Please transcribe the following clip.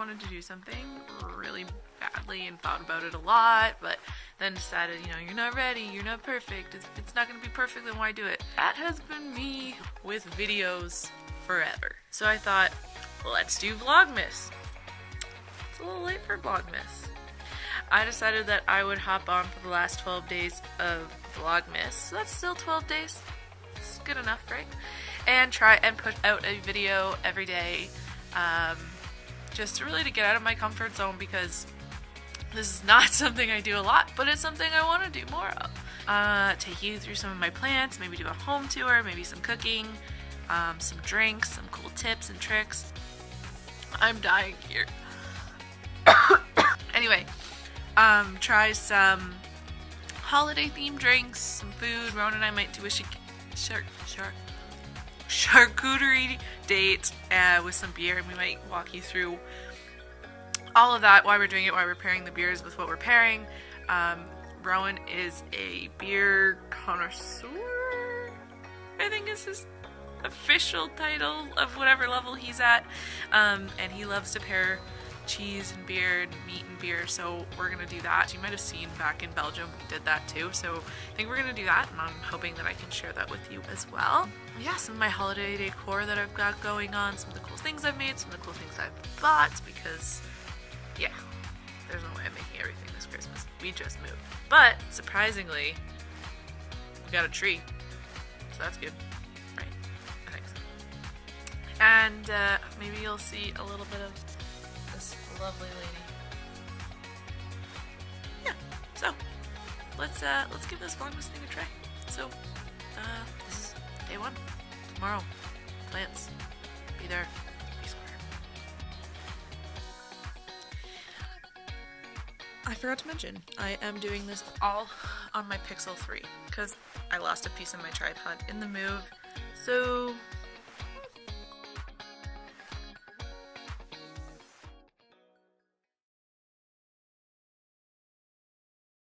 wanted to do something really badly and thought about it a lot, but then decided, you know, you're not ready, you're not perfect, if it's not going to be perfect, then why do it? That has been me with videos forever. So I thought, let's do Vlogmas. It's a little late for Vlogmas. I decided that I would hop on for the last 12 days of Vlogmas. So that's still 12 days. It's good enough, right? And try and put out a video every day. Just really to get out of my comfort zone, because this is not something I do a lot, but it's something I want to do more of. Take you through some of my plants, maybe do a home tour, maybe some cooking, some drinks, some cool tips and tricks. I'm dying here. Anyway, try some holiday themed drinks, some food. Ron and I might do a charcuterie date with some beer, and we might walk you through all of that, why we're doing it, why we're pairing the beers with what we're pairing. Rowan is a beer connoisseur, I think is his official title of whatever level he's at, and he loves to pair cheese and beer and meat and beer, so we're gonna do that. You might have seen back in Belgium we did that too, so I think we're gonna do that, and I'm hoping that I can share that with you as well. Yeah, some of my holiday decor that I've got going on, some of the cool things I've made, some of the cool things I've bought, because yeah, there's no way I'm making everything this Christmas. We just moved. But surprisingly, we got a tree, so that's good, right? I think so. And maybe you'll see a little bit of this lovely lady. Yeah, so let's give this Vlogmas thing a try. So this is day 1. Tomorrow, plants. Be there. Be square. I forgot to mention, I am doing this all on my Pixel 3 because I lost a piece of my tripod in the move. So